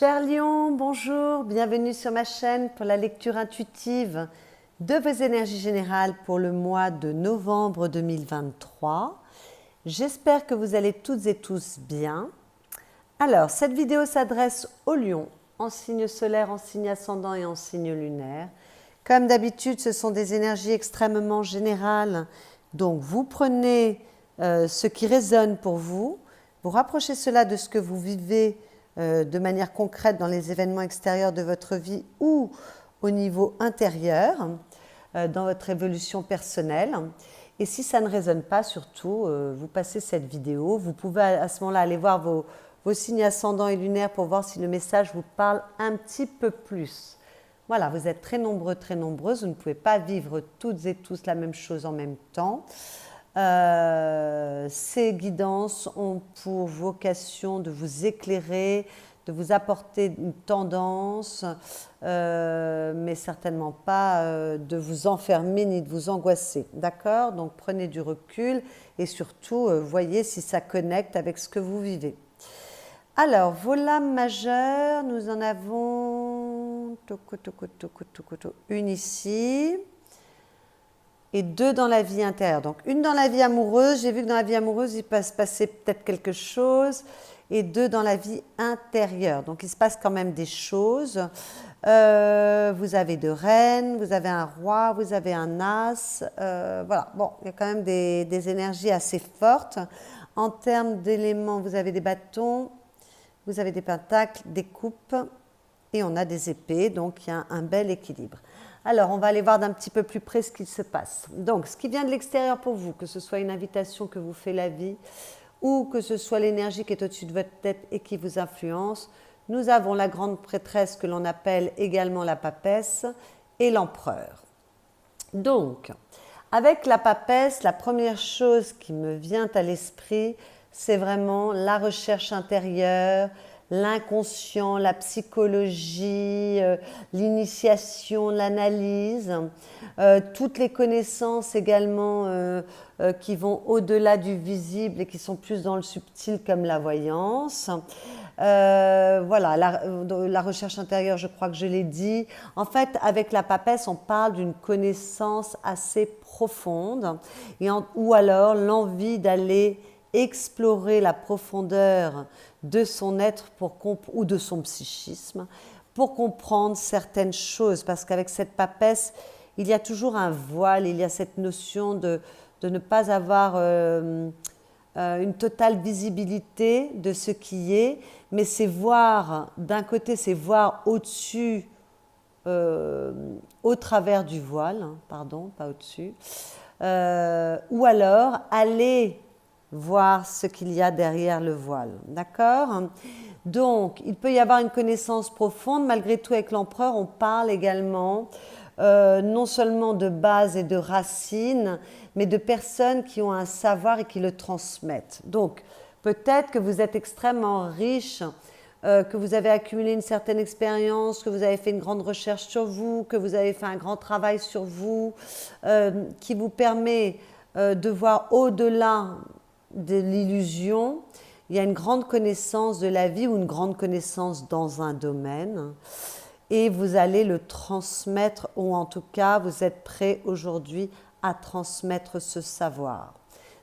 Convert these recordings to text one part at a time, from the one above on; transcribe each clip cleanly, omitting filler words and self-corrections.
Chers lions, bonjour, bienvenue sur ma chaîne pour la lecture intuitive de vos énergies générales pour le mois de novembre 2023. J'espère que vous allez toutes et tous bien. Alors, cette vidéo s'adresse aux lions, en signe solaire, en signe ascendant et en signe lunaire. Comme d'habitude, ce sont des énergies extrêmement générales, donc vous prenez ce qui résonne pour vous, vous rapprochez cela de ce que vous vivez de manière concrète dans les événements extérieurs de votre vie ou au niveau intérieur, dans votre évolution personnelle. Et si ça ne résonne pas, surtout, vous passez cette vidéo. Vous pouvez à ce moment-là aller voir vos signes ascendants et lunaires pour voir si le message vous parle un petit peu plus. Voilà, vous êtes très nombreux, très nombreuses. Vous ne pouvez pas vivre toutes et tous la même chose en même temps. Ces guidances ont pour vocation de vous éclairer, de vous apporter une tendance, mais certainement pas de vous enfermer ni de vous angoisser. D'accord? Donc prenez du recul et surtout voyez si ça connecte avec ce que vous vivez. Alors, vos lames majeures, nous en avons une ici et deux dans la vie intérieure. Donc une dans la vie amoureuse, j'ai vu que dans la vie amoureuse il peut se passer peut-être quelque chose, et deux dans la vie intérieure. Donc il se passe quand même des choses. Vous avez deux reines, vous avez un roi, vous avez un as. Voilà, bon, il y a quand même des énergies assez fortes. En termes d'éléments, vous avez des bâtons, vous avez des pentacles, des coupes, et on a des épées, donc il y a un bel équilibre. Alors, on va aller voir d'un petit peu plus près ce qui se passe. Donc, ce qui vient de l'extérieur pour vous, que ce soit une invitation que vous fait la vie, ou que ce soit l'énergie qui est au-dessus de votre tête et qui vous influence, nous avons la grande prêtresse que l'on appelle également la papesse et l'empereur. Donc, avec la papesse, la première chose qui me vient à l'esprit, c'est vraiment la recherche intérieure, l'inconscient, la psychologie, l'initiation, l'analyse, toutes les connaissances également qui vont au-delà du visible et qui sont plus dans le subtil comme la voyance. Voilà, la recherche intérieure, je crois que je l'ai dit. En fait, avec la papesse, on parle d'une connaissance assez profonde ou alors l'envie d'aller explorer la profondeur de son être ou de son psychisme pour comprendre certaines choses, parce qu'avec cette papesse, il y a toujours un voile, il y a cette notion de ne pas avoir une totale visibilité de ce qui est, mais c'est voir, d'un côté, c'est voir au-dessus, au travers du voile, pardon, pas au-dessus, ou alors aller voir ce qu'il y a derrière le voile, d'accord? Donc, il peut y avoir une connaissance profonde, malgré tout avec l'empereur, on parle également non seulement de base et de racines, mais de personnes qui ont un savoir et qui le transmettent. Donc, peut-être que vous êtes extrêmement riche, que vous avez accumulé une certaine expérience, que vous avez fait une grande recherche sur vous, que vous avez fait un grand travail sur vous, qui vous permet de voir au-delà de l'illusion. Il y a une grande connaissance de la vie ou une grande connaissance dans un domaine et vous allez le transmettre, ou en tout cas vous êtes prêt aujourd'hui à transmettre ce savoir.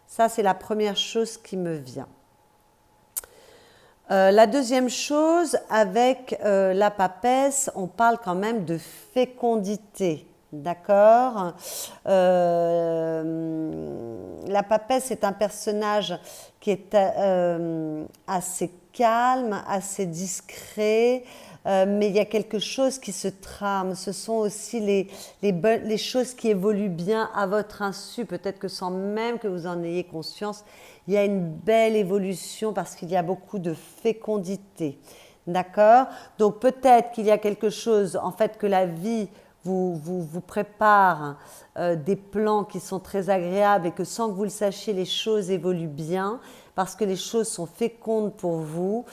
Ça, c'est la première chose qui me vient. La deuxième chose, avec la papesse, on parle quand même de fécondité. D'accord. La papesse est un personnage qui est assez calme, assez discret, mais il y a quelque chose qui se trame. Ce sont aussi les choses qui évoluent bien à votre insu, peut-être que sans même que vous en ayez conscience. Il y a une belle évolution parce qu'il y a beaucoup de fécondité. D'accord. Donc peut-être qu'il y a quelque chose, en fait, que la vie vous prépare des plans qui sont très agréables et que sans que vous le sachiez, les choses évoluent bien parce que les choses sont fécondes pour vous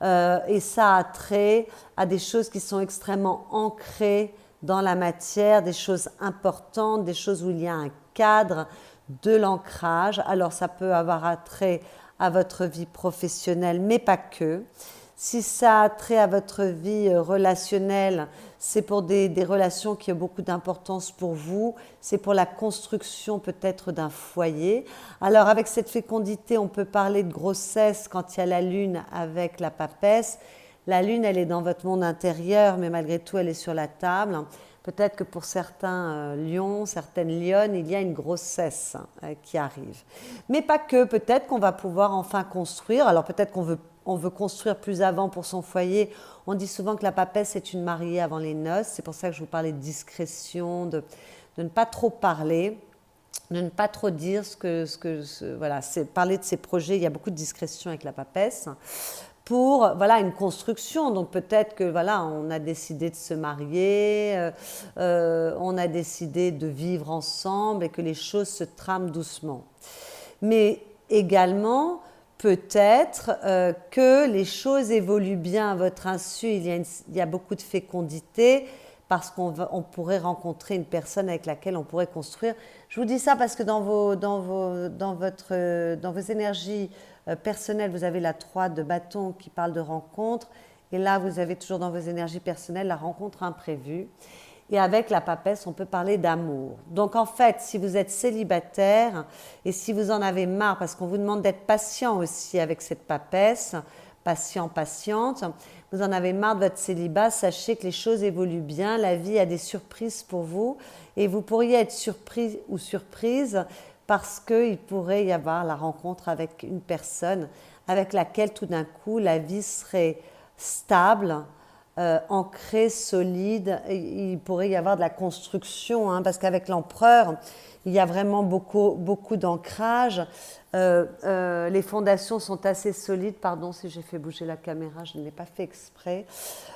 et ça a trait à des choses qui sont extrêmement ancrées dans la matière, des choses importantes, des choses où il y a un cadre, de l'ancrage. Alors ça peut avoir attrait à votre vie professionnelle, mais pas que. Si ça a trait à votre vie relationnelle, c'est pour des relations qui ont beaucoup d'importance pour vous, c'est pour la construction peut-être d'un foyer. Alors avec cette fécondité, on peut parler de grossesse quand il y a la lune avec la papesse. La lune, elle est dans votre monde intérieur, mais malgré tout, elle est sur la table. Peut-être que pour certains lions, certaines lionnes, il y a une grossesse qui arrive. Mais pas que, peut-être qu'on va pouvoir enfin construire. Alors peut-être on veut construire plus avant pour son foyer. On dit souvent que la papesse est une mariée avant les noces. C'est pour ça que je vous parlais de discrétion, de ne pas trop parler, de ne pas trop dire voilà, c'est parler de ses projets. Il y a beaucoup de discrétion avec la papesse pour voilà une construction. Donc peut-être que voilà, on a décidé de se marier, on a décidé de vivre ensemble et que les choses se trament doucement. Mais également, peut-être que les choses évoluent bien à votre insu. Il y a beaucoup de fécondité parce qu'on pourrait rencontrer une personne avec laquelle on pourrait construire. Je vous dis ça parce que dans vos énergies personnelles, vous avez la 3 de bâton qui parle de rencontre. Et là, vous avez toujours dans vos énergies personnelles la rencontre imprévue. Et avec la papesse, on peut parler d'amour. Donc en fait, si vous êtes célibataire et si vous en avez marre, parce qu'on vous demande d'être patient aussi avec cette papesse, patient, patiente, vous en avez marre de votre célibat, sachez que les choses évoluent bien, la vie a des surprises pour vous et vous pourriez être surpris ou surprise parce qu'il pourrait y avoir la rencontre avec une personne avec laquelle tout d'un coup la vie serait stable, ancré, solide. Il pourrait y avoir de la construction, parce qu'avec l'empereur, il y a vraiment beaucoup d'ancrage. Les fondations sont assez solides. Pardon si j'ai fait bouger la caméra, je ne l'ai pas fait exprès.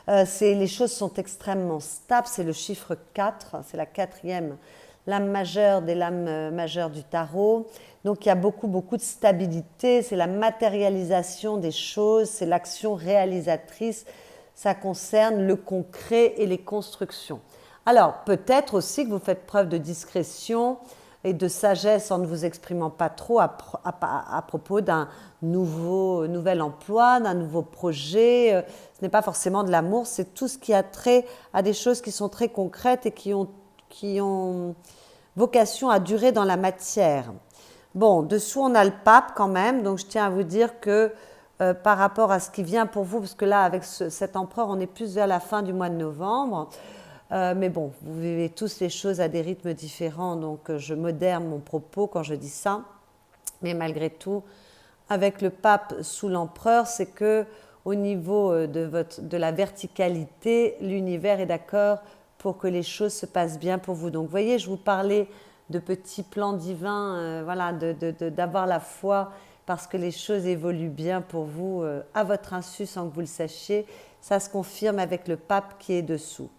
Les choses sont extrêmement stables. C'est le chiffre 4, c'est la 4e lame majeure des lames majeures du tarot. Donc il y a beaucoup de stabilité. C'est la matérialisation des choses, c'est l'action réalisatrice. Ça concerne le concret et les constructions. Alors, peut-être aussi que vous faites preuve de discrétion et de sagesse en ne vous exprimant pas trop à propos d'un nouvel emploi, d'un nouveau projet. Ce n'est pas forcément de l'amour, c'est tout ce qui a trait à des choses qui sont très concrètes et qui ont vocation à durer dans la matière. Bon, dessous, on a le pape quand même, donc je tiens à vous dire que par rapport à ce qui vient pour vous, parce que là, avec cet empereur, on est plus vers la fin du mois de novembre. Mais bon, vous vivez tous les choses à des rythmes différents, donc je modère mon propos quand je dis ça. Mais malgré tout, avec le pape sous l'empereur, c'est que au niveau de la verticalité, l'univers est d'accord pour que les choses se passent bien pour vous. Donc, vous voyez, je vous parlais de petits plans divins, voilà, d'avoir la foi parce que les choses évoluent bien pour vous à votre insu sans que vous le sachiez. Ça se confirme avec le pape qui est dessous.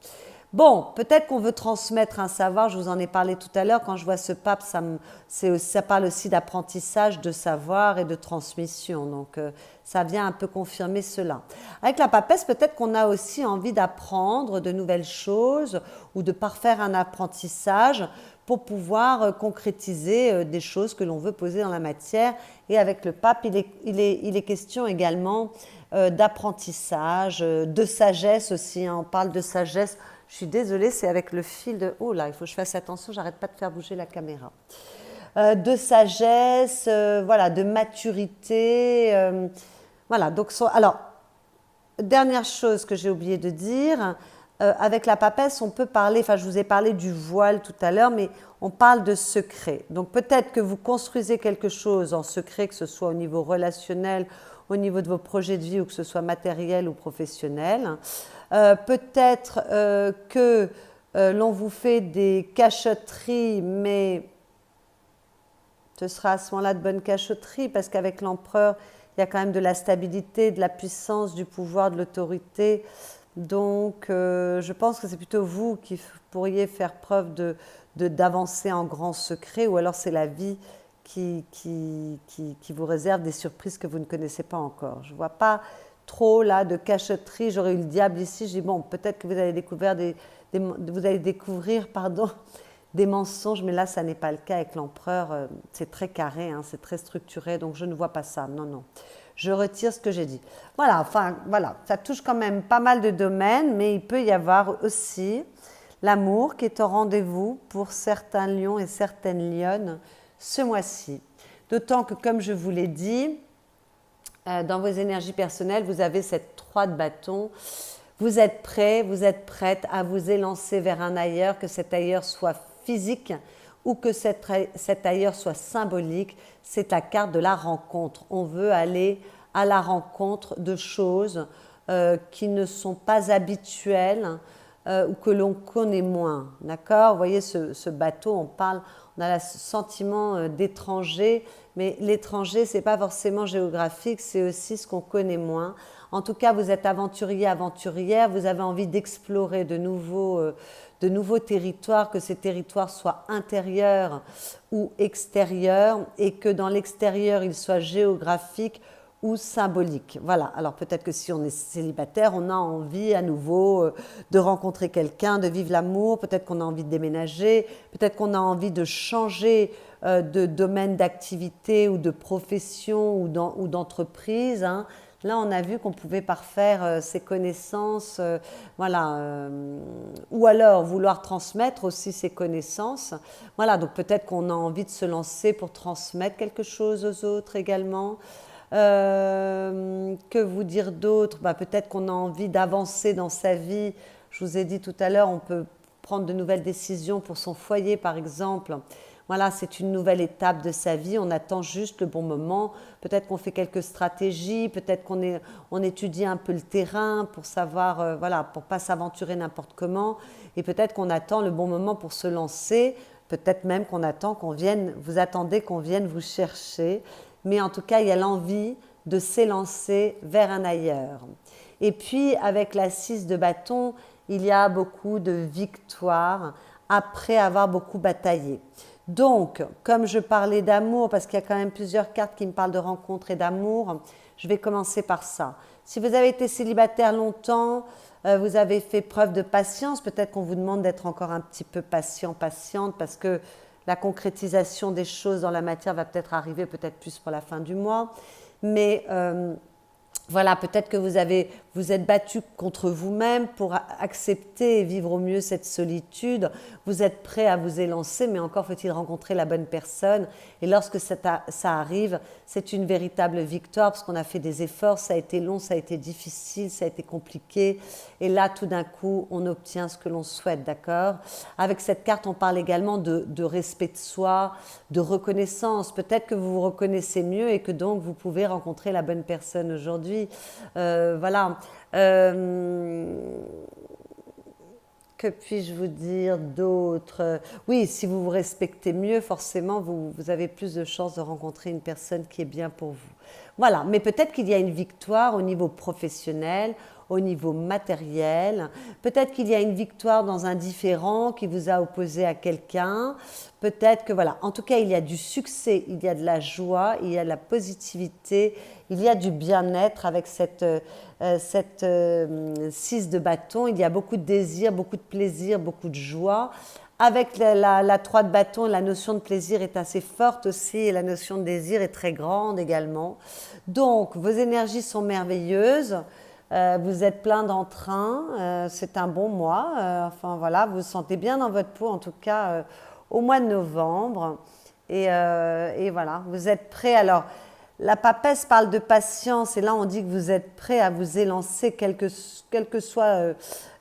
Bon, peut-être qu'on veut transmettre un savoir, je vous en ai parlé tout à l'heure, quand je vois ce pape, ça parle aussi d'apprentissage, de savoir et de transmission, donc ça vient un peu confirmer cela. Avec la papesse, peut-être qu'on a aussi envie d'apprendre de nouvelles choses ou de parfaire un apprentissage pour pouvoir concrétiser des choses que l'on veut poser dans la matière. Et avec le pape, il est question également d'apprentissage, de sagesse aussi, on parle de sagesse. Je suis désolée, c'est avec le fil de... Oh là, il faut que je fasse attention, j'arrête pas de faire bouger la caméra. De sagesse, voilà, de maturité. Voilà, donc... Alors, dernière chose que j'ai oublié de dire, avec la papesse, on peut parler... Enfin, je vous ai parlé du voile tout à l'heure, mais on parle de secret. Donc, peut-être que vous construisez quelque chose en secret, que ce soit au niveau relationnel, au niveau de vos projets de vie ou que ce soit matériel ou professionnel. Peut-être que l'on vous fait des cachotteries, mais ce sera à ce moment-là de bonnes cachotteries parce qu'avec l'empereur, il y a quand même de la stabilité, de la puissance, du pouvoir, de l'autorité. Donc, je pense que c'est plutôt vous qui pourriez faire preuve d'avancer en grand secret ou alors c'est la vie qui vous réserve des surprises que vous ne connaissez pas encore. Je ne vois pas trop là de cachotterie. J'aurais eu le diable ici. J'ai dit bon, peut-être que vous allez découvrir des mensonges, mais là, ça n'est pas le cas avec l'empereur. C'est très carré, c'est très structuré, donc je ne vois pas ça. Non, non. Je retire ce que j'ai dit. Voilà, enfin, voilà, ça touche quand même pas mal de domaines, mais il peut y avoir aussi l'amour qui est au rendez-vous pour certains lions et certaines lionnes ce mois-ci. D'autant que, comme je vous l'ai dit, dans vos énergies personnelles, vous avez cette 3 de bâton. Vous êtes prêt, vous êtes prête à vous élancer vers un ailleurs, que cet ailleurs soit physique ou que cet ailleurs soit symbolique. C'est la carte de la rencontre. On veut aller à la rencontre de choses qui ne sont pas habituelles ou que l'on connaît moins. D'accord? Vous voyez, ce bateau, on a le sentiment d'étranger, mais l'étranger, ce n'est pas forcément géographique, c'est aussi ce qu'on connaît moins. En tout cas, vous êtes aventurier, aventurière, vous avez envie d'explorer de nouveaux territoires, que ces territoires soient intérieurs ou extérieurs, et que dans l'extérieur, ils soient géographiques ou symboliques. Voilà, alors peut-être que si on est célibataire, on a envie à nouveau de rencontrer quelqu'un, de vivre l'amour, peut-être qu'on a envie de déménager, peut-être qu'on a envie de changer de domaine d'activité ou de profession ou d'entreprise, hein. Là, on a vu qu'on pouvait parfaire ses connaissances, voilà, ou alors vouloir transmettre aussi ses connaissances. Voilà, donc peut-être qu'on a envie de se lancer pour transmettre quelque chose aux autres également. Que vous dire d'autre? Peut-être qu'on a envie d'avancer dans sa vie. Je vous ai dit tout à l'heure, on peut prendre de nouvelles décisions pour son foyer, par exemple. Voilà, c'est une nouvelle étape de sa vie, on attend juste le bon moment. Peut-être qu'on fait quelques stratégies, peut-être qu'on étudie un peu le terrain pour savoir, voilà, pour ne pas s'aventurer n'importe comment. Et peut-être qu'on attend le bon moment pour se lancer, peut-être même qu'on attend vous attendez qu'on vienne vous chercher. Mais en tout cas, il y a l'envie de s'élancer vers un ailleurs. Et puis, avec la 6 de bâton, il y a beaucoup de victoires après avoir beaucoup bataillé. Donc, comme je parlais d'amour, parce qu'il y a quand même plusieurs cartes qui me parlent de rencontre et d'amour, je vais commencer par ça. Si vous avez été célibataire longtemps, vous avez fait preuve de patience, peut-être qu'on vous demande d'être encore un petit peu patient, patiente, parce que la concrétisation des choses dans la matière va peut-être arriver, peut-être plus pour la fin du mois. Mais voilà, peut-être que vous êtes battu contre vous-même pour accepter et vivre au mieux cette solitude. Vous êtes prêt à vous élancer, mais encore faut-il rencontrer la bonne personne. Et lorsque ça arrive, c'est une véritable victoire parce qu'on a fait des efforts, ça a été long, ça a été difficile, ça a été compliqué. Et là, tout d'un coup, on obtient ce que l'on souhaite, d'accord? Avec cette carte, on parle également de respect de soi, de reconnaissance. Peut-être que vous vous reconnaissez mieux et que donc vous pouvez rencontrer la bonne personne aujourd'hui. Voilà. Que puis-je vous dire d'autre? Oui, si vous vous respectez mieux, forcément, vous avez plus de chances de rencontrer une personne qui est bien pour vous. Voilà, mais peut-être qu'il y a une victoire au niveau professionnel, au niveau matériel. Peut-être qu'il y a une victoire dans un différend qui vous a opposé à quelqu'un. Peut-être que voilà, en tout cas, il y a du succès, il y a de la joie, il y a de la positivité, il y a du bien-être avec cette 6 de bâton. Il y a beaucoup de désir, beaucoup de plaisir, beaucoup de joie. Avec la 3 de bâton, la notion de plaisir est assez forte aussi et la notion de désir est très grande également. Donc, vos énergies sont merveilleuses. Vous êtes plein d'entrain, c'est un bon mois. Enfin voilà, vous vous sentez bien dans votre peau, en tout cas au mois de novembre. Et voilà, vous êtes prêts. Alors, la papesse parle de patience et là on dit que vous êtes prêt à vous élancer quel que soit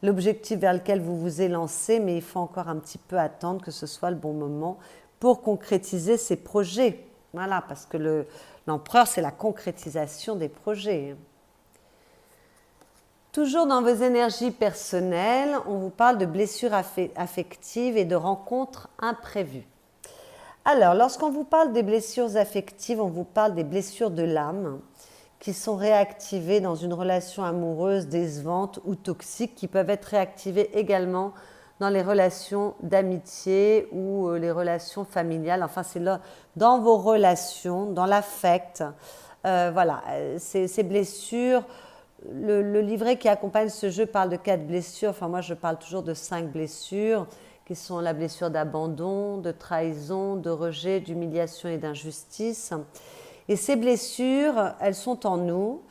l'objectif vers lequel vous vous élancez, mais il faut encore un petit peu attendre que ce soit le bon moment pour concrétiser ces projets. Voilà, parce que l'empereur, c'est la concrétisation des projets. Toujours dans vos énergies personnelles, on vous parle de blessures affectives et de rencontres imprévues. Alors, lorsqu'on vous parle des blessures affectives, on vous parle des blessures de l'âme qui sont réactivées dans une relation amoureuse décevante ou toxique, qui peuvent être réactivées également dans les relations d'amitié ou les relations familiales. Enfin, c'est là, dans vos relations, dans l'affect. Voilà, ces blessures. Le livret qui accompagne ce jeu parle de 4 blessures. Enfin, moi, je parle toujours de 5 blessures, qui sont la blessure d'abandon, de trahison, de rejet, d'humiliation et d'injustice. Et ces blessures, elles sont en nous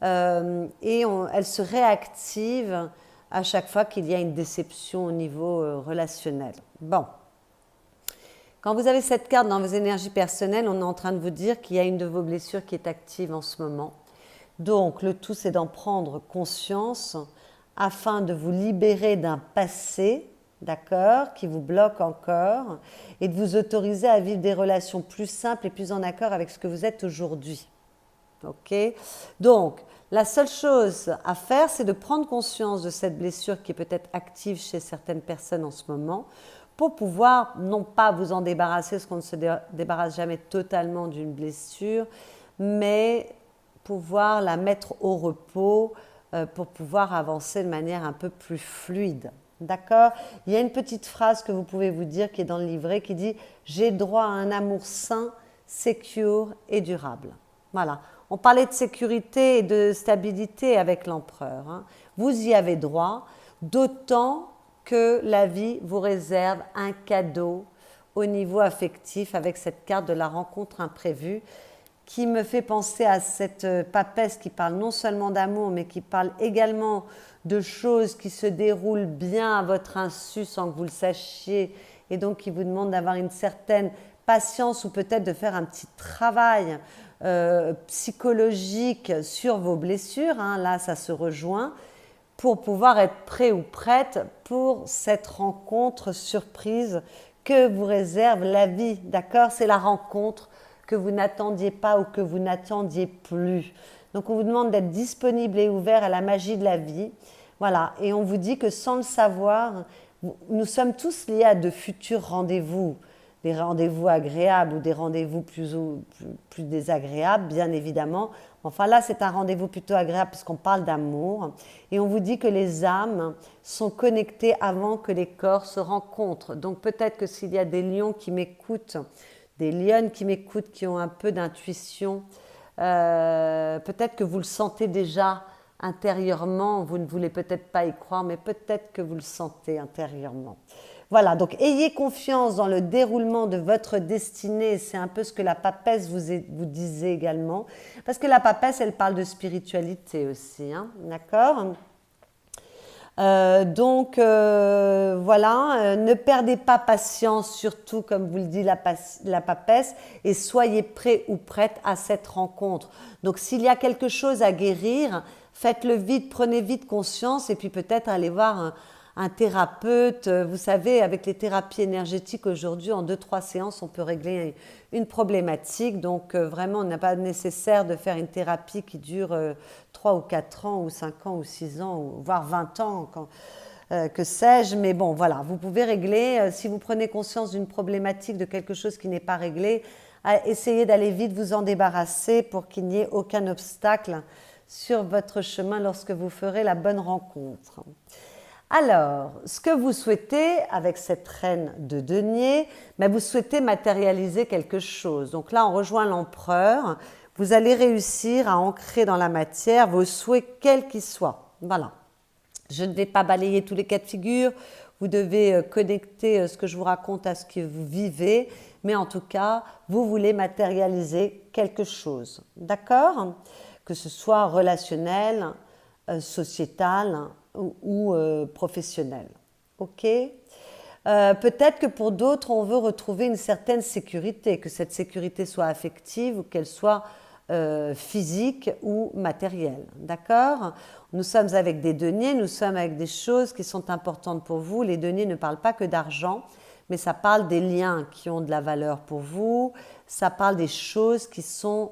et elles se réactivent à chaque fois qu'il y a une déception au niveau relationnel. Bon. Quand vous avez cette carte dans vos énergies personnelles, on est en train de vous dire qu'il y a une de vos blessures qui est active en ce moment. Donc, le tout, c'est d'en prendre conscience afin de vous libérer d'un passé, d'accord, qui vous bloque encore, et de vous autoriser à vivre des relations plus simples et plus en accord avec ce que vous êtes aujourd'hui. Ok ? Donc, la seule chose à faire, c'est de prendre conscience de cette blessure qui est peut-être active chez certaines personnes en ce moment, pour pouvoir, non pas vous en débarrasser, parce qu'on ne se débarrasse jamais totalement d'une blessure, mais pouvoir la mettre au repos pour pouvoir avancer de manière un peu plus fluide. D'accord ? Il y a une petite phrase que vous pouvez vous dire qui est dans le livret qui dit « J'ai droit à un amour sain, sécure et durable ». Voilà. On parlait de sécurité et de stabilité avec l'empereur. Hein. Vous y avez droit, d'autant que la vie vous réserve un cadeau au niveau affectif avec cette carte de la rencontre imprévue qui me fait penser à cette papesse qui parle non seulement d'amour, mais qui parle également de choses qui se déroulent bien à votre insu sans que vous le sachiez, et donc qui vous demande d'avoir une certaine patience ou peut-être de faire un petit travail psychologique sur vos blessures, hein, là ça se rejoint, pour pouvoir être prêt ou prête pour cette rencontre surprise que vous réserve la vie, d'accord ? C'est la rencontre que vous n'attendiez pas ou que vous n'attendiez plus. Donc on vous demande d'être disponible et ouvert à la magie de la vie. Voilà, et on vous dit que sans le savoir, nous sommes tous liés à de futurs rendez-vous, des rendez-vous agréables ou des rendez-vous plus désagréables, bien évidemment. Enfin là, c'est un rendez-vous plutôt agréable puisqu'on parle d'amour. Et on vous dit que les âmes sont connectées avant que les corps se rencontrent. Donc peut-être que s'il y a des lions qui m'écoutent, des lionnes qui m'écoutent, qui ont un peu d'intuition, peut-être que vous le sentez déjà intérieurement, vous ne voulez peut-être pas y croire, mais peut-être que vous le sentez intérieurement. Voilà, donc ayez confiance dans le déroulement de votre destinée, c'est un peu ce que la papesse vous disait également, parce que la papesse, elle parle de spiritualité aussi, hein, d'accord ? Voilà, ne perdez pas patience, surtout comme vous le dit la papesse, et soyez prêts ou prêtes à cette rencontre. Donc s'il y a quelque chose à guérir, faites-le vite, prenez vite conscience et puis peut-être allez voir un thérapeute. Vous savez, avec les thérapies énergétiques aujourd'hui, en 2-3 séances, on peut régler une problématique. Donc vraiment, il n'est pas nécessaire de faire une thérapie qui dure 3 ou 4 ans, ou 5 ans, ou 6 ans, ou voire 20 ans, que sais-je. Mais bon, voilà, vous pouvez régler. Si vous prenez conscience d'une problématique, de quelque chose qui n'est pas réglé, essayez d'aller vite vous en débarrasser pour qu'il n'y ait aucun obstacle sur votre chemin lorsque vous ferez la bonne rencontre. Alors, ce que vous souhaitez avec cette reine de denier, vous souhaitez matérialiser quelque chose. Donc là, on rejoint l'empereur. Vous allez réussir à ancrer dans la matière vos souhaits, quels qu'ils soient. Voilà. Je ne vais pas balayer tous les cas de figure. Vous devez connecter ce que je vous raconte à ce que vous vivez. Mais en tout cas, vous voulez matérialiser quelque chose. D'accord ? Que ce soit relationnel, sociétal ou professionnel. Ok ? Peut-être que pour d'autres, on veut retrouver une certaine sécurité, que cette sécurité soit affective ou qu'elle soit physique ou matérielle. D'accord ? Nous sommes avec des deniers, nous sommes avec des choses qui sont importantes pour vous. Les deniers ne parlent pas que d'argent, mais ça parle des liens qui ont de la valeur pour vous. Ça parle des choses qui sont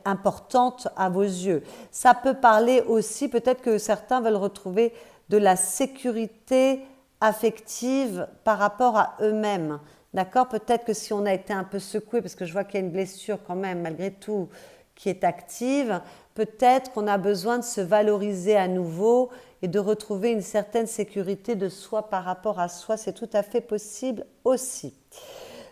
importante à vos yeux. Ça peut parler aussi, peut-être que certains veulent retrouver de la sécurité affective par rapport à eux-mêmes. D'accord ? Peut-être que si on a été un peu secoué, parce que je vois qu'il y a une blessure quand même, malgré tout, qui est active, peut-être qu'on a besoin de se valoriser à nouveau et de retrouver une certaine sécurité de soi par rapport à soi. C'est tout à fait possible aussi.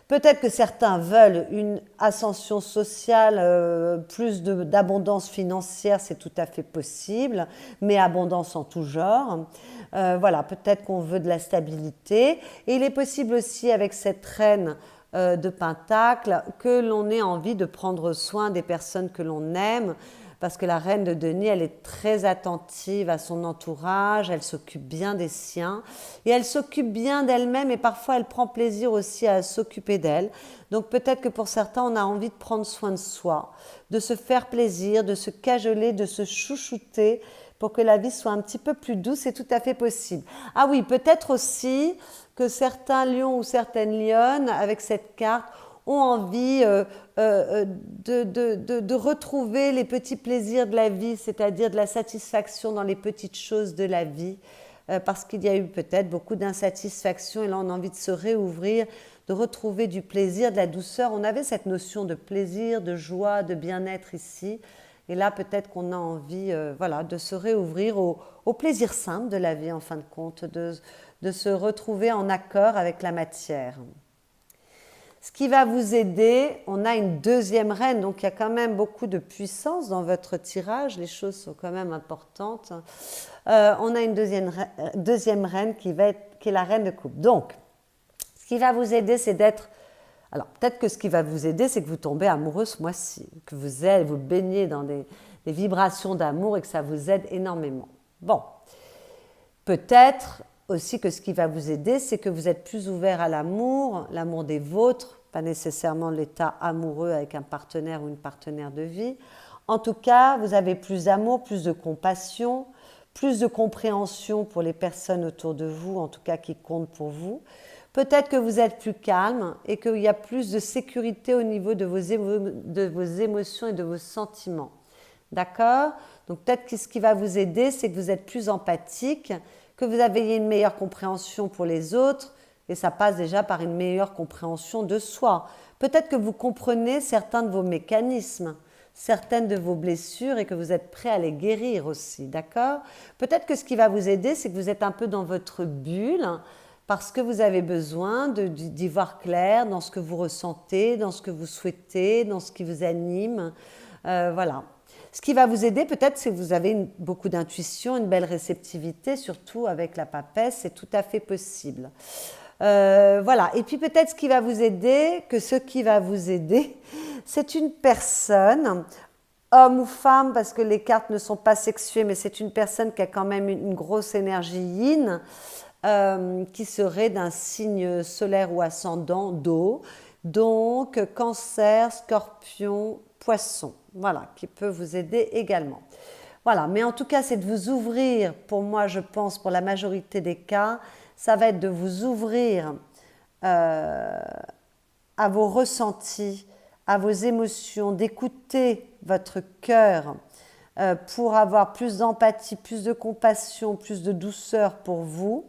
Peut-être que certains veulent une ascension sociale, plus d'abondance financière, c'est tout à fait possible, mais abondance en tout genre. Voilà, peut-être qu'on veut de la stabilité. Et il est possible aussi avec cette reine de Pentacle, que l'on ait envie de prendre soin des personnes que l'on aime, parce que la reine de denier, elle est très attentive à son entourage, elle s'occupe bien des siens, et elle s'occupe bien d'elle-même, et parfois elle prend plaisir aussi à s'occuper d'elle. Donc peut-être que pour certains, on a envie de prendre soin de soi, de se faire plaisir, de se cajoler, de se chouchouter, pour que la vie soit un petit peu plus douce, c'est tout à fait possible. Ah oui, peut-être aussi que certains lions ou certaines lionnes, avec cette carte, ont envie de retrouver les petits plaisirs de la vie, c'est-à-dire de la satisfaction dans les petites choses de la vie, parce qu'il y a eu peut-être beaucoup d'insatisfaction et là on a envie de se réouvrir, de retrouver du plaisir, de la douceur. On avait cette notion de plaisir, de joie, de bien-être ici. Et là, peut-être qu'on a envie voilà, de se réouvrir au plaisir simple de la vie, en fin de compte, de se retrouver en accord avec la matière. Ce qui va vous aider, on a une deuxième reine, donc il y a quand même beaucoup de puissance dans votre tirage, les choses sont quand même importantes. On a une deuxième reine qui est la reine de coupe. Donc, ce qui va vous aider, c'est d'être... Alors, peut-être que ce qui va vous aider, c'est que vous tombez amoureux ce mois-ci, que vous baignez dans des vibrations d'amour et que ça vous aide énormément. Bon, peut-être aussi que ce qui va vous aider, c'est que vous êtes plus ouvert à l'amour des vôtres, pas nécessairement l'état amoureux avec un partenaire ou une partenaire de vie. En tout cas, vous avez plus d'amour, plus de compassion, plus de compréhension pour les personnes autour de vous, en tout cas qui comptent pour vous. Peut-être que vous êtes plus calme et qu'il y a plus de sécurité au niveau de vos émotions et de vos sentiments. D'accord? Donc peut-être que ce qui va vous aider, c'est que vous êtes plus empathique, que vous avez une meilleure compréhension pour les autres, et ça passe déjà par une meilleure compréhension de soi. Peut-être que vous comprenez certains de vos mécanismes, certaines de vos blessures et que vous êtes prêt à les guérir aussi, d'accord? Peut-être que ce qui va vous aider, c'est que vous êtes un peu dans votre bulle, parce que vous avez besoin d'y voir clair dans ce que vous ressentez, dans ce que vous souhaitez, dans ce qui vous anime, voilà. Ce qui va vous aider peut-être, c'est que vous avez beaucoup d'intuition, une belle réceptivité, surtout avec la papesse, c'est tout à fait possible. Voilà. Et puis peut-être ce qui va vous aider, c'est une personne, homme ou femme, parce que les cartes ne sont pas sexuées, mais c'est une personne qui a quand même une grosse énergie yin, qui serait d'un signe solaire ou ascendant d'eau, donc Cancer, Scorpion, Poisson, voilà, qui peut vous aider également. Voilà, mais en tout cas, c'est de vous ouvrir, pour moi, je pense, pour la majorité des cas, ça va être de vous ouvrir à vos ressentis, à vos émotions, d'écouter votre cœur pour avoir plus d'empathie, plus de compassion, plus de douceur pour vous,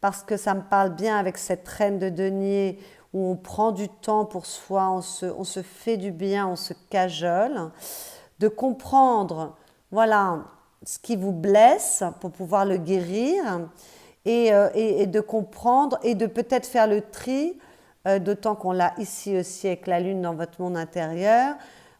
parce que ça me parle bien avec cette reine de denier où on prend du temps pour soi, on se fait du bien, on se cajole, de comprendre, voilà, ce qui vous blesse pour pouvoir le guérir et de comprendre et de peut-être faire le tri, d'autant qu'on l'a ici aussi avec la lune dans votre monde intérieur,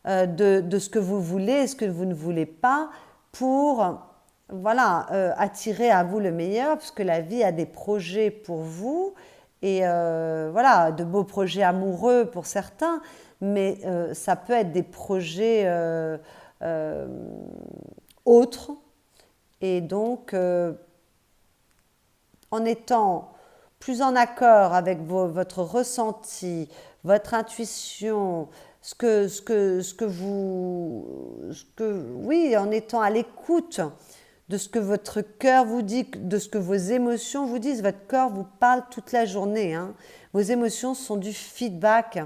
de ce que vous voulez et ce que vous ne voulez pas pour voilà, attirer à vous le meilleur, parce que la vie a des projets pour vous et voilà, de beaux projets amoureux pour certains, mais ça peut être des projets autres. Et donc, en étant plus en accord avec votre ressenti, votre intuition, oui, en étant à l'écoute de ce que votre cœur vous dit, de ce que vos émotions vous disent. Votre corps vous parle toute la journée, hein. Vos émotions sont du feedback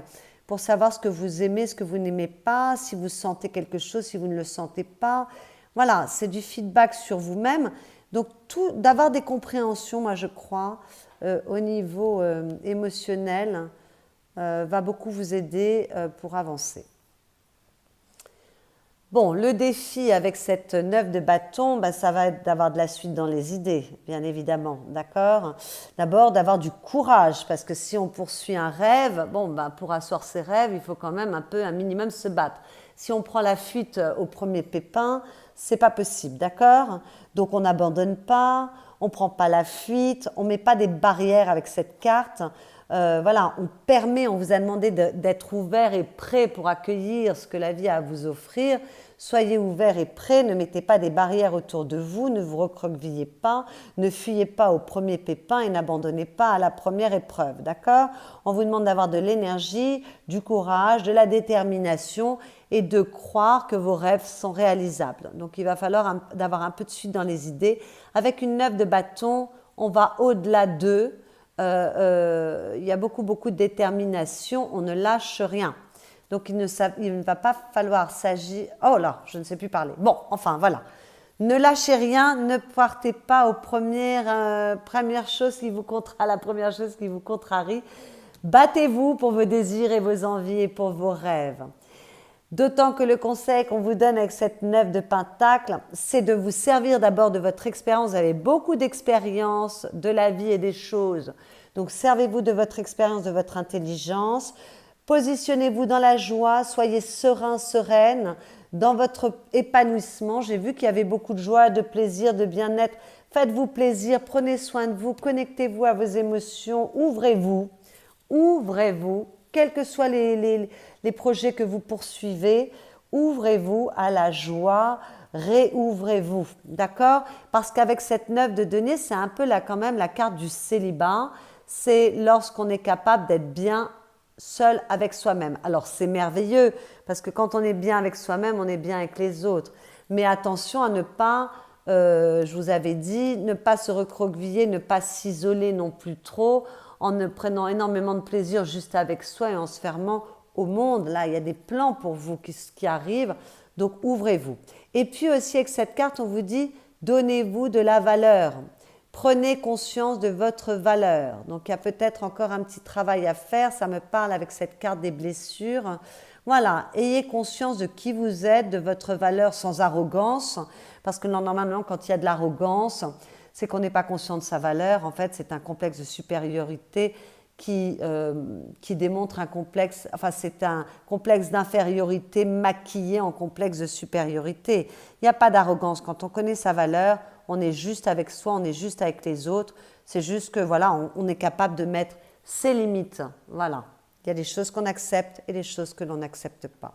pour savoir ce que vous aimez, ce que vous n'aimez pas, si vous sentez quelque chose, si vous ne le sentez pas. Voilà, c'est du feedback sur vous-même. Donc, d'avoir des compréhensions, moi je crois, au niveau émotionnel, va beaucoup vous aider pour avancer. Bon, le défi avec cette 9 de bâton, ben, ça va être d'avoir de la suite dans les idées, bien évidemment, d'accord? D'abord, d'avoir du courage, parce que si on poursuit un rêve, bon, ben, pour asseoir ses rêves, il faut quand même un minimum se battre. Si on prend la fuite au premier pépin, c'est pas possible, d'accord? Donc on n'abandonne pas, on prend pas la fuite, on met pas des barrières avec cette carte. Voilà, on permet, on vous a demandé d'être ouvert et prêt pour accueillir ce que la vie a à vous offrir. Soyez ouvert et prêt, ne mettez pas des barrières autour de vous, ne vous recroquevillez pas, ne fuyez pas au premier pépin et n'abandonnez pas à la première épreuve, d'accord? On vous demande d'avoir de l'énergie, du courage, de la détermination et de croire que vos rêves sont réalisables. Donc il va falloir d'avoir un peu de suite dans les idées. Avec une 9 de bâton, on va au-delà d'eux. Il y a beaucoup de détermination, on ne lâche rien. Donc il ne va pas falloir s'agir... Oh là, je ne sais plus parler. Bon, enfin voilà. Ne lâchez rien, ne partez pas aux premières choses qui vous contrarient, la première chose qui vous contrarie. Battez-vous pour vos désirs et vos envies et pour vos rêves. D'autant que le conseil qu'on vous donne avec cette 9 de Pentacle, c'est de vous servir d'abord de votre expérience. Vous avez beaucoup d'expérience de la vie et des choses. Donc servez-vous de votre expérience, de votre intelligence. Positionnez-vous dans la joie, soyez serein, sereine dans votre épanouissement. J'ai vu qu'il y avait beaucoup de joie, de plaisir, de bien-être. Faites-vous plaisir, prenez soin de vous, connectez-vous à vos émotions, ouvrez-vous, quels que soient les projets que vous poursuivez, ouvrez-vous à la joie, réouvrez-vous, d'accord? Parce qu'avec cette 9 de denier, c'est un peu quand même la carte du célibat, c'est lorsqu'on est capable d'être bien seul avec soi-même. Alors c'est merveilleux, parce que quand on est bien avec soi-même, on est bien avec les autres. Mais attention à ne pas, je vous avais dit, ne pas se recroqueviller, ne pas s'isoler non plus trop, en ne prenant énormément de plaisir juste avec soi et en se fermant au monde. Là, il y a des plans pour vous qui arrivent, donc ouvrez-vous. Et puis aussi avec cette carte, on vous dit, donnez-vous de la valeur. Prenez conscience de votre valeur. Donc il y a peut-être encore un petit travail à faire, ça me parle avec cette carte des blessures. Voilà, ayez conscience de qui vous êtes, de votre valeur sans arrogance, parce que normalement quand il y a de l'arrogance, c'est qu'on n'est pas conscient de sa valeur. En fait, c'est un complexe de supériorité qui démontre un complexe, enfin c'est un complexe d'infériorité maquillé en complexe de supériorité. Il n'y a pas d'arrogance. Quand on connaît sa valeur, on est juste avec soi, on est juste avec les autres. C'est juste que voilà, on est capable de mettre ses limites. Voilà. Il y a des choses qu'on accepte et des choses que l'on n'accepte pas.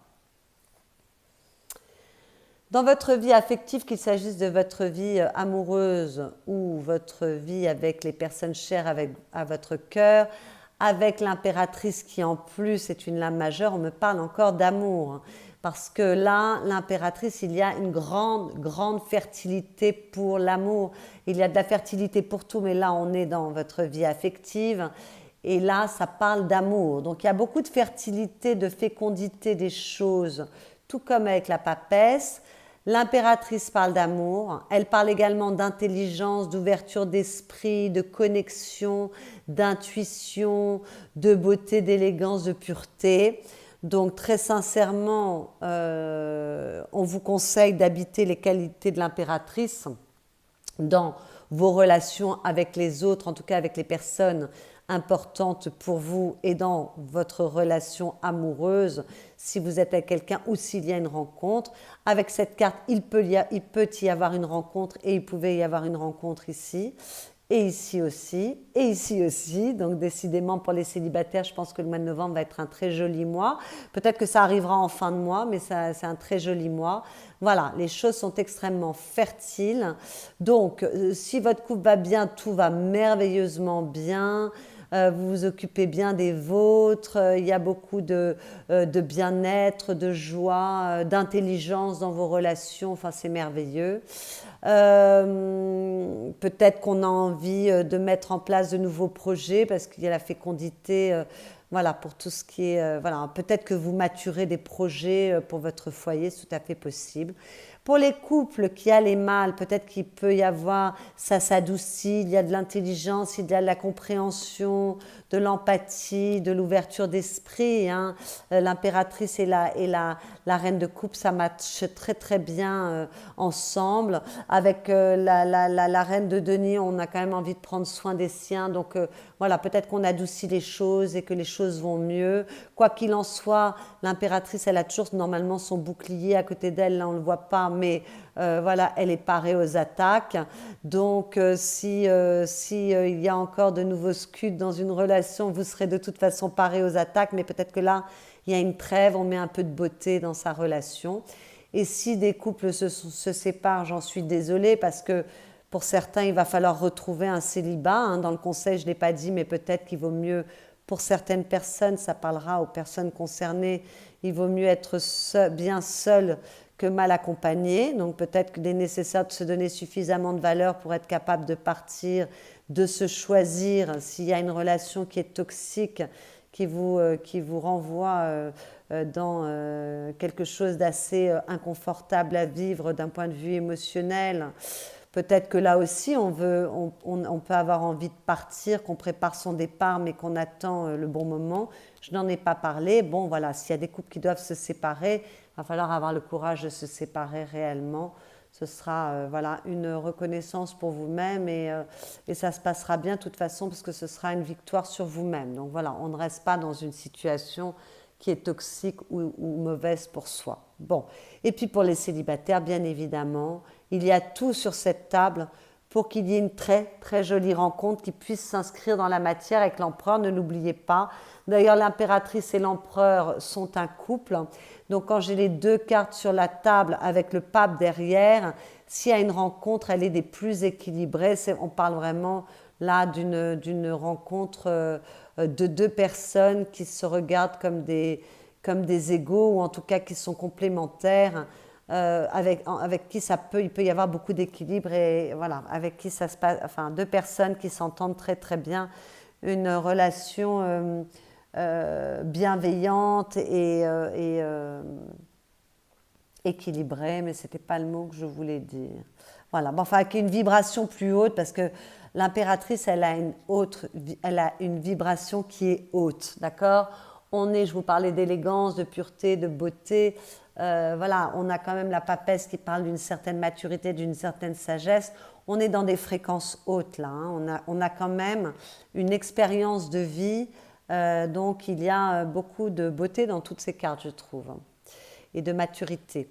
Dans votre vie affective, qu'il s'agisse de votre vie amoureuse ou votre vie avec les personnes chères à votre cœur, avec l'impératrice qui en plus est une lame majeure, on me parle encore d'amour. Parce que là, l'impératrice, il y a une grande fertilité pour l'amour. Il y a de la fertilité pour tout, mais là, on est dans votre vie affective. Et là, ça parle d'amour. Donc, il y a beaucoup de fertilité, de fécondité des choses, tout comme avec la papesse. L'impératrice parle d'amour, elle parle également d'intelligence, d'ouverture d'esprit, de connexion, d'intuition, de beauté, d'élégance, de pureté. Donc très sincèrement, on vous conseille d'habiter les qualités de l'impératrice dans vos relations avec les autres, en tout cas avec les personnes importante pour vous et dans votre relation amoureuse, si vous êtes avec quelqu'un ou s'il y a une rencontre. Avec cette carte, il peut y avoir une rencontre et il pouvait y avoir une rencontre ici. Et ici aussi, et ici aussi. Donc décidément pour les célibataires, je pense que le mois de novembre va être un très joli mois. Peut-être que ça arrivera en fin de mois, mais c'est un très joli mois. Voilà, les choses sont extrêmement fertiles. Donc si votre couple va bien, tout va merveilleusement bien. Vous vous occupez bien des vôtres, il y a beaucoup de bien-être, de joie, d'intelligence dans vos relations, enfin c'est merveilleux. Peut-être qu'on a envie de mettre en place de nouveaux projets parce qu'il y a la fécondité, voilà, pour tout ce qui est... voilà, peut-être que vous maturez des projets pour votre foyer, c'est tout à fait possible. Pour les couples qui a les mâles, peut-être qu'il peut y avoir, ça s'adoucit, il y a de l'intelligence, il y a de la compréhension, de l'empathie, de l'ouverture d'esprit. Hein. L'impératrice et la reine de coupe, ça matche très très bien ensemble. Avec la reine de denier, on a quand même envie de prendre soin des siens. Donc voilà, peut-être qu'on adoucit les choses et que les choses choses vont mieux. Quoi qu'il en soit, l'impératrice, elle a toujours normalement son bouclier à côté d'elle, là on ne le voit pas, mais voilà, elle est parée aux attaques. Donc si il y a encore de nouveaux scuds dans une relation, vous serez de toute façon paré aux attaques, mais peut-être que là, il y a une trêve, on met un peu de beauté dans sa relation. Et si des couples se séparent, j'en suis désolée parce que pour certains, il va falloir retrouver un célibat. Hein. Dans le conseil, je ne l'ai pas dit, mais peut-être qu'il vaut mieux, pour certaines personnes, ça parlera aux personnes concernées, il vaut mieux être bien seul que mal accompagné. Donc peut-être qu'il est nécessaire de se donner suffisamment de valeur pour être capable de partir, de se choisir. S'il y a une relation qui est toxique, qui vous renvoie dans quelque chose d'assez inconfortable à vivre d'un point de vue émotionnel. Peut-être que là aussi, on peut avoir envie de partir, qu'on prépare son départ, mais qu'on attend le bon moment. Je n'en ai pas parlé. Bon, voilà, s'il y a des couples qui doivent se séparer, il va falloir avoir le courage de se séparer réellement. Ce sera voilà, une reconnaissance pour vous-même et ça se passera bien de toute façon parce que ce sera une victoire sur vous-même. Donc voilà, on ne reste pas dans une situation qui est toxique ou mauvaise pour soi. Bon, et puis pour les célibataires, bien évidemment, il y a tout sur cette table pour qu'il y ait une très très jolie rencontre qui puisse s'inscrire dans la matière avec l'empereur, ne l'oubliez pas. D'ailleurs, l'impératrice et l'empereur sont un couple. Donc quand j'ai les deux cartes sur la table avec le pape derrière, s'il y a une rencontre, elle est des plus équilibrées. On parle vraiment là d'une rencontre de deux personnes qui se regardent comme des égaux ou en tout cas qui sont complémentaires. Avec qui il peut y avoir beaucoup d'équilibre et voilà, avec qui ça se passe, enfin deux personnes qui s'entendent très très bien, une relation bienveillante et équilibrée, mais c'était pas le mot que je voulais dire. Voilà, bon, enfin avec une vibration plus haute parce que l'impératrice, elle a une vibration qui est haute, d'accord? Je vous parlais d'élégance, de pureté, de beauté. Voilà, on a quand même la papesse qui parle d'une certaine maturité, d'une certaine sagesse. On est dans des fréquences hautes là. Hein. On a quand même une expérience de vie. Donc il y a beaucoup de beauté dans toutes ces cartes, je trouve, hein, et de maturité.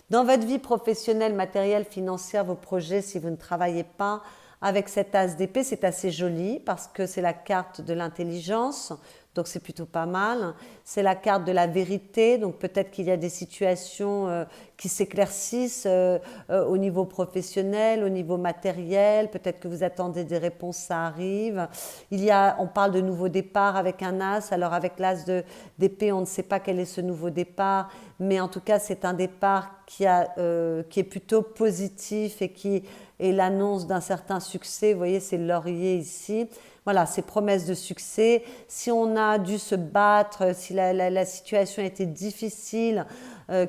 Dans votre vie professionnelle, matérielle, financière, vos projets, si vous ne travaillez pas, avec cet as d'épée, c'est assez joli parce que c'est la carte de l'intelligence, donc c'est plutôt pas mal. C'est la carte de la vérité, donc peut-être qu'il y a des situations qui s'éclaircissent au niveau professionnel, au niveau matériel, peut-être que vous attendez des réponses, ça arrive. On parle de nouveau départ avec un as, alors avec l'as d'épée, on ne sait pas quel est ce nouveau départ, mais en tout cas c'est un départ qui est plutôt positif et qui est l'annonce d'un certain succès. Vous voyez, c'est le laurier ici. Voilà, ces promesses de succès. Si on a dû se battre, si la situation a été difficile,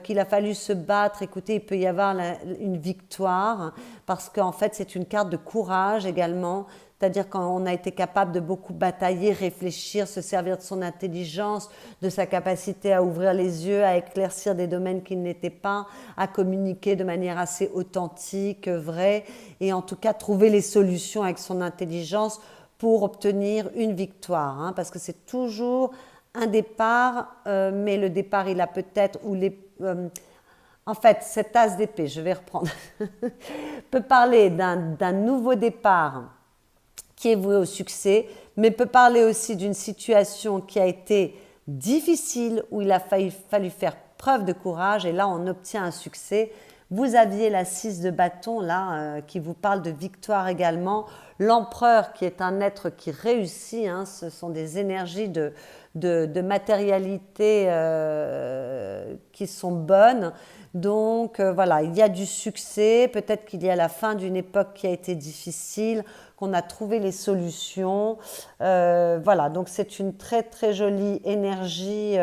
qu'il a fallu se battre, écoutez, il peut y avoir une victoire, parce qu'en fait, c'est une carte de courage également. C'est-à-dire quand on a été capable de beaucoup batailler, réfléchir, se servir de son intelligence, de sa capacité à ouvrir les yeux, à éclaircir des domaines qui n'étaient pas, à communiquer de manière assez authentique, vraie, et en tout cas trouver les solutions avec son intelligence pour obtenir une victoire, hein, parce que c'est toujours un départ, mais le départ, il a peut-être, en fait, cet as d'épée, je vais reprendre, peut parler d'un nouveau départ qui est voué au succès, mais peut parler aussi d'une situation qui a été difficile, où il a fallu faire preuve de courage, et là, on obtient un succès. Vous aviez la 6 de bâton, là, qui vous parle de victoire également. L'empereur, qui est un être qui réussit, hein, ce sont des énergies de matérialité qui sont bonnes. Donc, voilà, il y a du succès. Peut-être qu'il y a la fin d'une époque qui a été difficile, qu'on a trouvé les solutions. Voilà, donc c'est une très très jolie énergie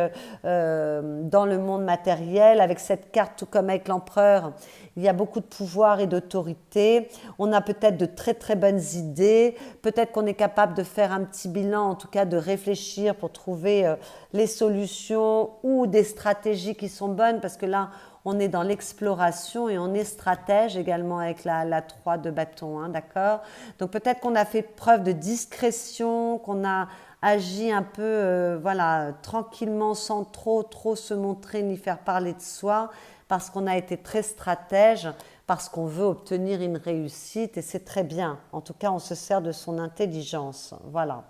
dans le monde matériel. Avec cette carte, tout comme avec l'empereur, il y a beaucoup de pouvoir et d'autorité. On a peut-être de très très bonnes idées. Peut-être qu'on est capable de faire un petit bilan, en tout cas de réfléchir pour trouver les solutions ou des stratégies qui sont bonnes, parce que là, on est dans l'exploration et on est stratège également avec la 3 de bâton, hein, d'accord? Donc peut-être qu'on a fait preuve de discrétion, qu'on a agi un peu voilà, tranquillement sans trop se montrer ni faire parler de soi, parce qu'on a été très stratège, parce qu'on veut obtenir une réussite et c'est très bien. En tout cas, on se sert de son intelligence. Voilà.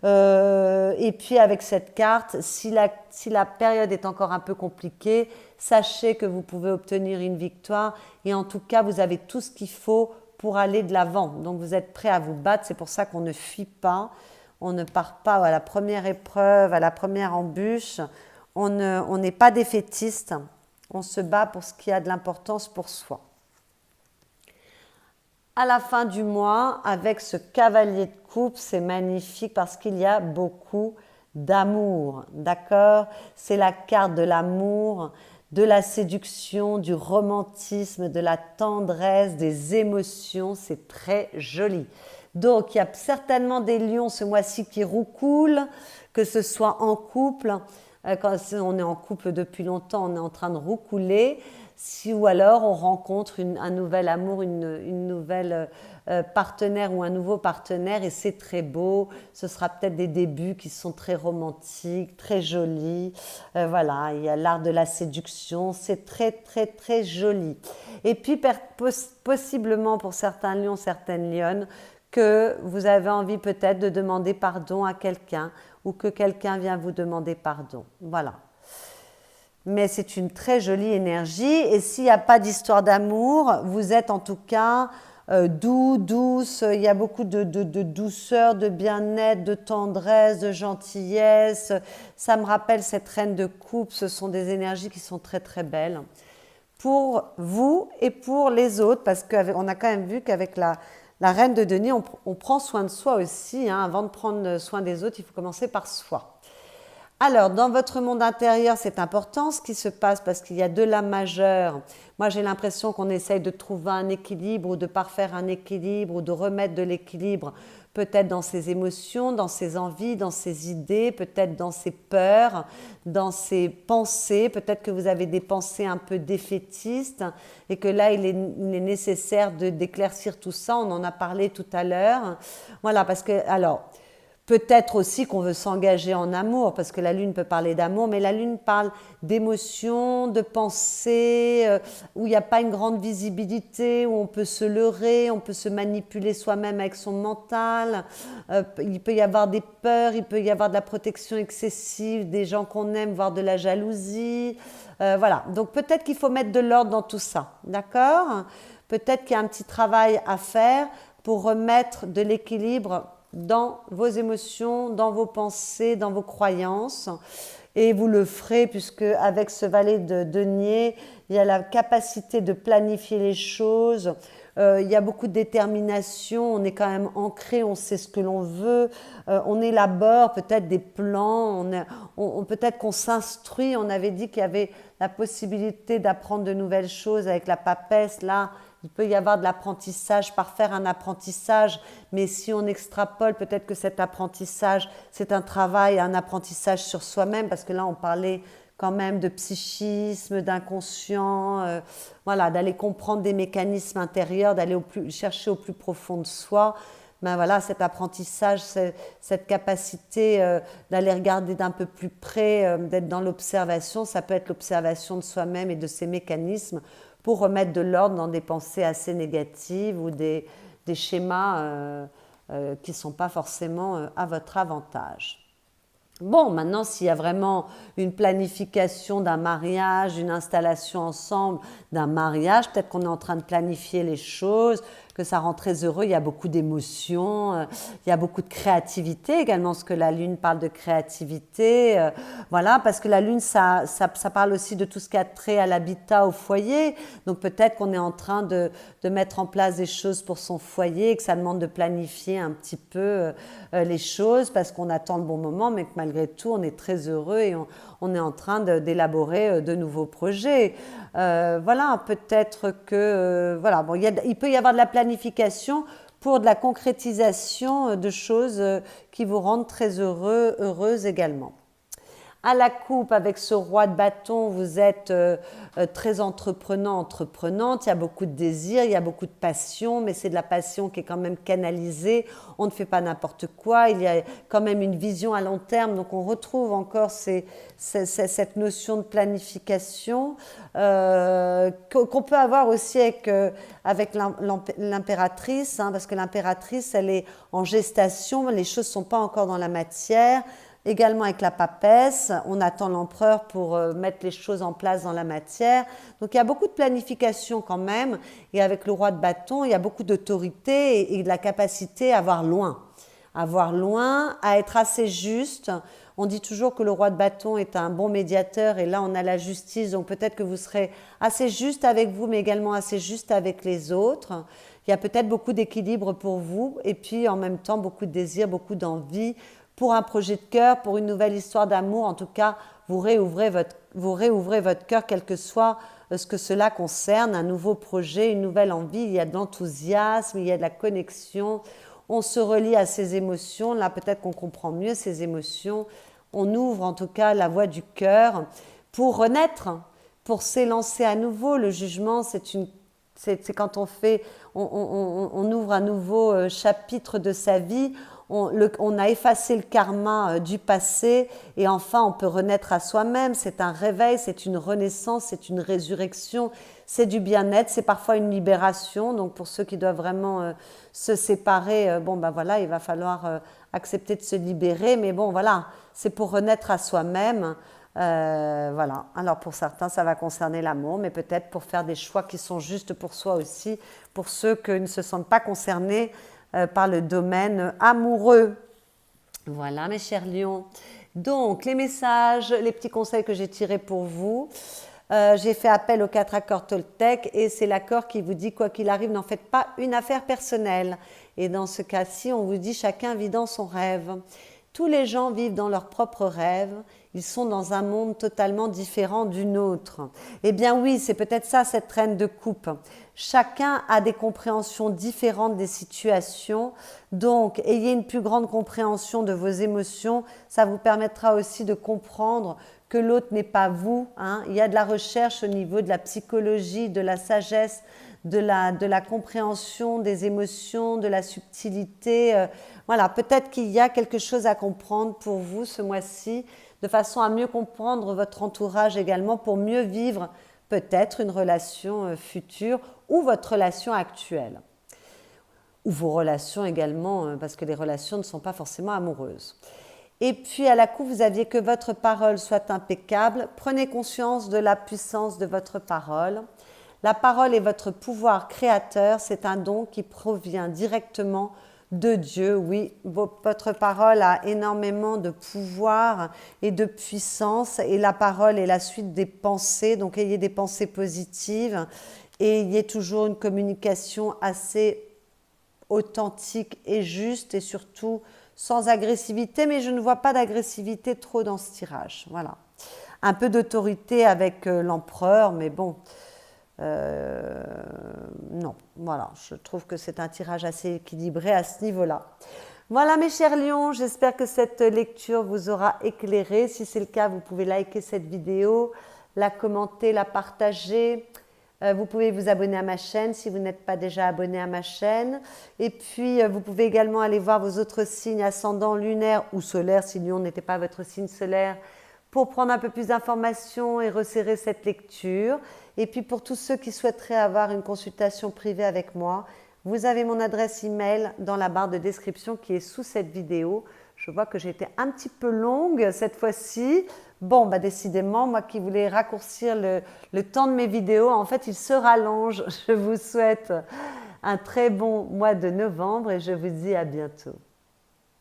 Et puis avec cette carte, si la période est encore un peu compliquée, sachez que vous pouvez obtenir une victoire et en tout cas, vous avez tout ce qu'il faut pour aller de l'avant. Donc vous êtes prêt à vous battre, c'est pour ça qu'on ne fuit pas, on ne part pas à la première épreuve, à la première embûche, on n'est pas défaitiste, on se bat pour ce qui a de l'importance pour soi. À la fin du mois, avec ce cavalier de coupe, c'est magnifique parce qu'il y a beaucoup d'amour, d'accord? C'est la carte de l'amour, de la séduction, du romantisme, de la tendresse, des émotions, c'est très joli. Donc, il y a certainement des lions ce mois-ci qui roucoulent, que ce soit en couple. Quand on est en couple depuis longtemps, on est en train de roucouler. Ou alors on rencontre un nouvel amour, une nouvelle partenaire ou un nouveau partenaire et c'est très beau. Ce sera peut-être des débuts qui sont très romantiques, très jolis. Voilà, il y a l'art de la séduction, c'est très joli. Et puis possiblement pour certains lions, certaines lionnes, que vous avez envie peut-être de demander pardon à quelqu'un ou que quelqu'un vient vous demander pardon. Voilà. Mais c'est une très jolie énergie et s'il n'y a pas d'histoire d'amour, vous êtes en tout cas douce, il y a beaucoup de douceur, de bien-être, de tendresse, de gentillesse. Ça me rappelle cette reine de coupe, ce sont des énergies qui sont très belles pour vous et pour les autres parce qu'on a quand même vu qu'avec la reine de denier, on prend soin de soi aussi, hein. Avant de prendre soin des autres, il faut commencer par soi. Alors, dans votre monde intérieur, c'est important ce qui se passe parce qu'il y a deux lames majeures. Moi, j'ai l'impression qu'on essaye de trouver un équilibre ou de parfaire un équilibre ou de remettre de l'équilibre peut-être dans ses émotions, dans ses envies, dans ses idées, peut-être dans ses peurs, dans ses pensées. Peut-être que vous avez des pensées un peu défaitistes et que là, il est nécessaire d'éclaircir tout ça. On en a parlé tout à l'heure. Voilà, parce que, alors... Peut-être aussi qu'on veut s'engager en amour, parce que la lune peut parler d'amour, mais la lune parle d'émotions, de pensées, où il n'y a pas une grande visibilité, où on peut se leurrer, on peut se manipuler soi-même avec son mental. Il peut y avoir des peurs, il peut y avoir de la protection excessive, des gens qu'on aime, voire de la jalousie. Voilà, donc peut-être qu'il faut mettre de l'ordre dans tout ça, d'accord? Peut-être qu'il y a un petit travail à faire pour remettre de l'équilibre dans vos émotions, dans vos pensées, dans vos croyances. Et vous le ferez puisque avec ce valet de denier, il y a la capacité de planifier les choses. Il y a beaucoup de détermination, on est quand même ancré, on sait ce que l'on veut, on élabore peut-être des plans, peut-être qu'on s'instruit, on avait dit qu'il y avait la possibilité d'apprendre de nouvelles choses avec la papesse, là, il peut y avoir de l'apprentissage, par faire un apprentissage, mais si on extrapole, peut-être que cet apprentissage, c'est un travail, un apprentissage sur soi-même, parce que là, on parlait quand même de psychisme, d'inconscient, voilà, d'aller comprendre des mécanismes intérieurs, d'aller chercher au plus profond de soi. Ben voilà, cet apprentissage, cette capacité d'aller regarder d'un peu plus près, d'être dans l'observation, ça peut être l'observation de soi-même et de ses mécanismes, pour remettre de l'ordre dans des pensées assez négatives ou des schémas qui ne sont pas forcément à votre avantage. Bon, maintenant, s'il y a vraiment une planification d'un mariage, une installation ensemble d'un mariage, peut-être qu'on est en train de planifier les choses, que ça rend très heureux, il y a beaucoup d'émotions, il y a beaucoup de créativité également, parce que la lune parle de créativité, voilà, parce que la lune, ça parle aussi de tout ce qui a trait à l'habitat, au foyer, donc peut-être qu'on est en train de mettre en place des choses pour son foyer, que ça demande de planifier un petit peu les choses, parce qu'on attend le bon moment, mais que malgré tout, on est très heureux et on est en train d'élaborer de nouveaux projets. Voilà, peut-être que voilà, bon, il peut y avoir de la planification pour de la concrétisation de choses qui vous rendent très heureux, heureuse également. À la coupe, avec ce roi de bâton, vous êtes très entreprenant, entreprenante. Il y a beaucoup de désir, il y a beaucoup de passion, mais c'est de la passion qui est quand même canalisée. On ne fait pas n'importe quoi. Il y a quand même une vision à long terme. Donc on retrouve encore cette notion de planification qu'on peut avoir aussi avec l'impératrice, hein, parce que l'impératrice, elle est en gestation. Les choses ne sont pas encore dans la matière. Également avec la papesse, on attend l'empereur pour mettre les choses en place dans la matière. Donc il y a beaucoup de planification quand même. Et avec le roi de bâton, il y a beaucoup d'autorité et de la capacité à voir loin. À voir loin, à être assez juste. On dit toujours que le roi de bâton est un bon médiateur et là on a la justice. Donc peut-être que vous serez assez juste avec vous mais également assez juste avec les autres. Il y a peut-être beaucoup d'équilibre pour vous et puis en même temps beaucoup de désir, beaucoup d'envie pour un projet de cœur, pour une nouvelle histoire d'amour. En tout cas, vous réouvrez votre cœur, quel que soit ce que cela concerne, un nouveau projet, une nouvelle envie. Il y a de l'enthousiasme, il y a de la connexion. On se relie à ses émotions. Là, peut-être qu'on comprend mieux ses émotions. On ouvre en tout cas la voie du cœur pour renaître, pour s'élancer à nouveau. Le jugement, c'est quand on ouvre un nouveau chapitre de sa vie. On a effacé le karma du passé et enfin on peut renaître à soi-même. C'est un réveil, c'est une renaissance, c'est une résurrection, c'est du bien-être, c'est parfois une libération. Donc pour ceux qui doivent vraiment se séparer, bon ben voilà, il va falloir accepter de se libérer. Mais bon voilà, c'est pour renaître à soi-même. Voilà. Alors pour certains, ça va concerner l'amour, mais peut-être pour faire des choix qui sont justes pour soi aussi, pour ceux qui ne se sentent pas concernés par le domaine amoureux. Voilà mes chers lions. Donc les messages, les petits conseils que j'ai tirés pour vous. J'ai fait appel aux 4 accords Toltec et c'est l'accord qui vous dit quoi qu'il arrive, n'en faites pas une affaire personnelle. Et dans ce cas-ci, on vous dit chacun vit dans son rêve. Tous les gens vivent dans leurs propres rêves. Ils sont dans un monde totalement différent du nôtre. Eh bien oui, c'est peut-être ça cette reine de coupe. Chacun a des compréhensions différentes des situations. Donc, ayez une plus grande compréhension de vos émotions. Ça vous permettra aussi de comprendre que l'autre n'est pas vous. Hein. Il y a de la recherche au niveau de la psychologie, de la sagesse, de la compréhension des émotions, de la subtilité. Voilà, peut-être qu'il y a quelque chose à comprendre pour vous ce mois-ci, de façon à mieux comprendre votre entourage également, pour mieux vivre peut-être une relation future ou votre relation actuelle. Ou vos relations également, parce que les relations ne sont pas forcément amoureuses. Et puis à la coupe, vous aviez que votre parole soit impeccable. Prenez conscience de la puissance de votre parole. La parole est votre pouvoir créateur, c'est un don qui provient directement de Dieu. Oui, votre parole a énormément de pouvoir et de puissance et la parole est la suite des pensées, donc ayez des pensées positives et ayez toujours une communication assez authentique et juste et surtout sans agressivité, mais je ne vois pas d'agressivité trop dans ce tirage. Voilà. Un peu d'autorité avec l'empereur, mais bon... non, voilà, je trouve que c'est un tirage assez équilibré à ce niveau-là. Voilà mes chers lions, j'espère que cette lecture vous aura éclairé. Si c'est le cas, vous pouvez liker cette vidéo, la commenter, la partager. Vous pouvez vous abonner à ma chaîne si vous n'êtes pas déjà abonné à ma chaîne. Et puis, vous pouvez également aller voir vos autres signes ascendants, lunaires ou solaires, si Lion n'était pas votre signe solaire, pour prendre un peu plus d'informations et resserrer cette lecture. Et puis pour tous ceux qui souhaiteraient avoir une consultation privée avec moi, vous avez mon adresse email dans la barre de description qui est sous cette vidéo. Je vois que j'ai été un petit peu longue cette fois-ci. Bon, bah décidément, moi qui voulais raccourcir le temps de mes vidéos, en fait, il se rallonge. Je vous souhaite un très bon mois de novembre et je vous dis à bientôt.